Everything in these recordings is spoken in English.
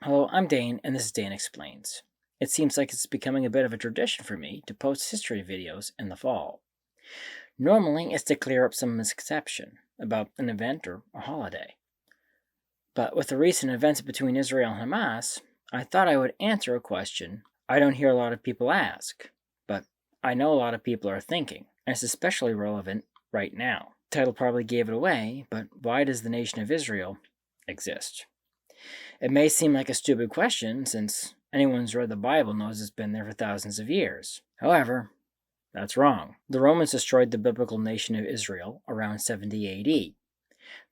Hello, I'm Dane, and this is Dane Explains. It seems like it's becoming a bit of a tradition for me to post history videos in the fall. Normally, it's to clear up some misconception about an event or a holiday. But with the recent events between Israel and Hamas, I thought I would answer a question I don't hear a lot of people ask, but I know a lot of people are thinking, and it's especially relevant right now. The title probably gave it away, but why does the nation of Israel exist? It may seem like a stupid question, since anyone who's read the Bible knows it's been there for thousands of years. However, that's wrong. The Romans destroyed the biblical nation of Israel around 70 AD.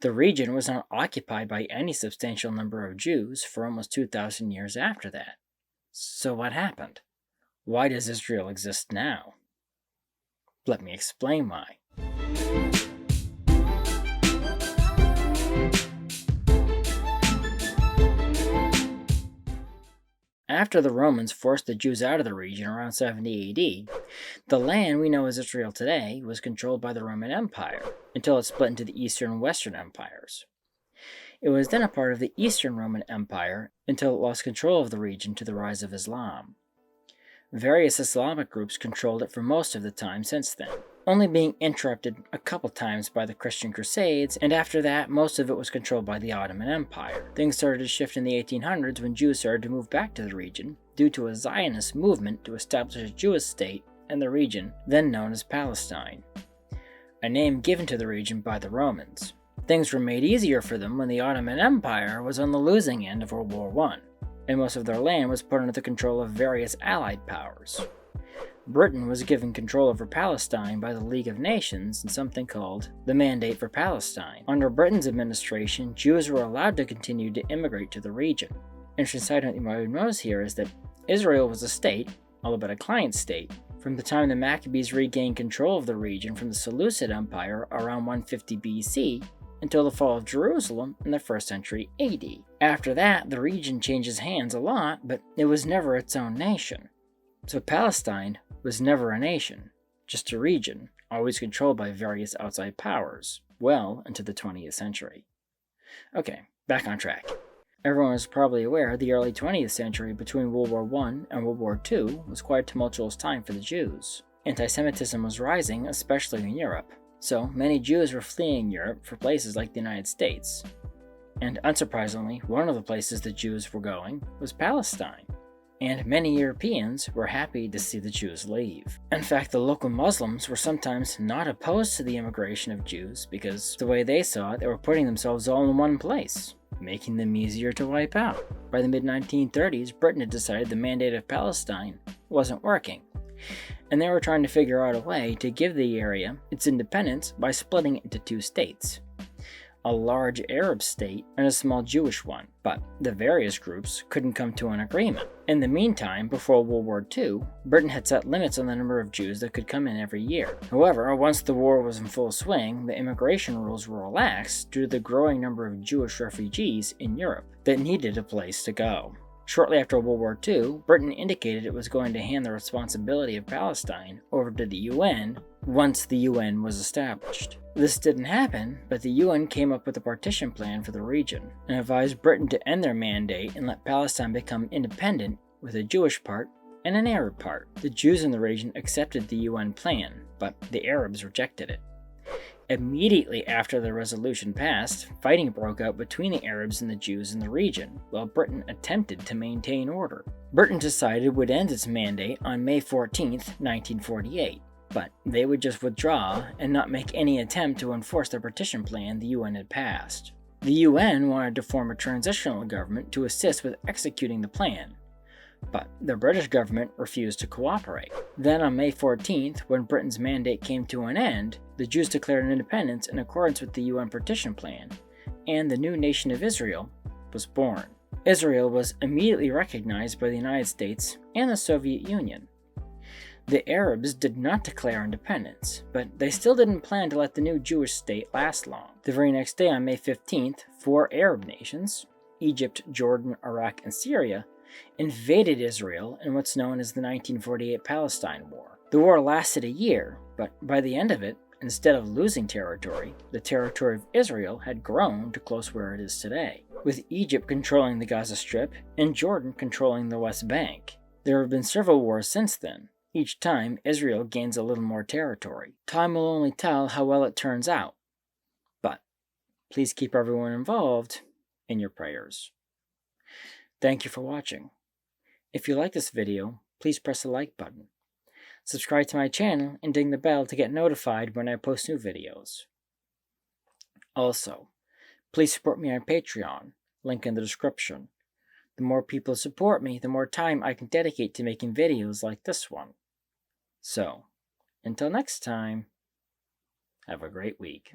The region was not occupied by any substantial number of Jews for almost 2,000 years after that. So what happened? Why does Israel exist now? Let me explain why. After the Romans forced the Jews out of the region around 70 AD, the land we know as Israel today was controlled by the Roman Empire until it split into the Eastern and Western empires. It was then a part of the Eastern Roman Empire until it lost control of the region to the rise of Islam. Various Islamic groups controlled it for most of the time since then, only being interrupted a couple times by the Christian Crusades, and after that, most of it was controlled by the Ottoman Empire. Things started to shift in the 1800s when Jews started to move back to the region due to a Zionist movement to establish a Jewish state in the region, then known as Palestine, a name given to the region by the Romans. Things were made easier for them when the Ottoman Empire was on the losing end of World War I, and most of their land was put under the control of various Allied powers. Britain was given control over Palestine by the League of Nations in something called the Mandate for Palestine. Under Britain's administration, Jews were allowed to continue to immigrate to the region. Interesting side note you might notice here is that Israel was a state, albeit a client state, from the time the Maccabees regained control of the region from the Seleucid Empire around 150 BC until the fall of Jerusalem in the 1st century AD. After that, the region changes hands a lot, but it was never its own nation. So Palestine was never a nation, just a region, always controlled by various outside powers, well into the 20th century. Okay, back on track. Everyone is probably aware the early 20th century between World War I and World War II was quite a tumultuous time for the Jews. Anti-Semitism was rising, especially in Europe, so many Jews were fleeing Europe for places like the United States. And unsurprisingly, one of the places the Jews were going was Palestine. And many Europeans were happy to see the Jews leave. In fact, the local Muslims were sometimes not opposed to the immigration of Jews because the way they saw it, they were putting themselves all in one place, making them easier to wipe out. By the mid-1930s, Britain had decided the Mandate of Palestine wasn't working, and they were trying to figure out a way to give the area its independence by splitting it into two states, a large Arab state and a small Jewish one, but the various groups couldn't come to an agreement. In the meantime, before World War II, Britain had set limits on the number of Jews that could come in every year. However, once the war was in full swing, the immigration rules were relaxed due to the growing number of Jewish refugees in Europe that needed a place to go. Shortly after World War II, Britain indicated it was going to hand the responsibility of Palestine over to the UN once the UN was established. This didn't happen, but the UN came up with a partition plan for the region and advised Britain to end their mandate and let Palestine become independent with a Jewish part and an Arab part. The Jews in the region accepted the UN plan, but the Arabs rejected it. Immediately after the resolution passed, fighting broke out between the Arabs and the Jews in the region, while Britain attempted to maintain order. Britain decided it would end its mandate on May 14, 1948, but they would just withdraw and not make any attempt to enforce the partition plan the UN had passed. The UN wanted to form a transitional government to assist with executing the plan, but the British government refused to cooperate. Then on May 14th, when Britain's mandate came to an end, the Jews declared independence in accordance with the UN partition plan, and the new nation of Israel was born. Israel was immediately recognized by the United States and the Soviet Union. The Arabs did not declare independence, but they still didn't plan to let the new Jewish state last long. The very next day, on May 15th, 4 Arab nations, Egypt, Jordan, Iraq, and Syria, invaded Israel in what's known as the 1948 Palestine War. The war lasted a year, but by the end of it, Instead of losing territory, the territory of Israel had grown to close where it is today, with Egypt controlling the Gaza Strip and Jordan controlling the West Bank. There have been several wars since then. Each time, Israel gains a little more territory. Time will only tell how well it turns out. But please keep everyone involved in your prayers. Thank you for watching. If you like this video, please press the like button. Subscribe to my channel and ding the bell to get notified when I post new videos. Also, please support me on Patreon, link in the description. The more people support me, the more time I can dedicate to making videos like this one. So, until next time, have a great week.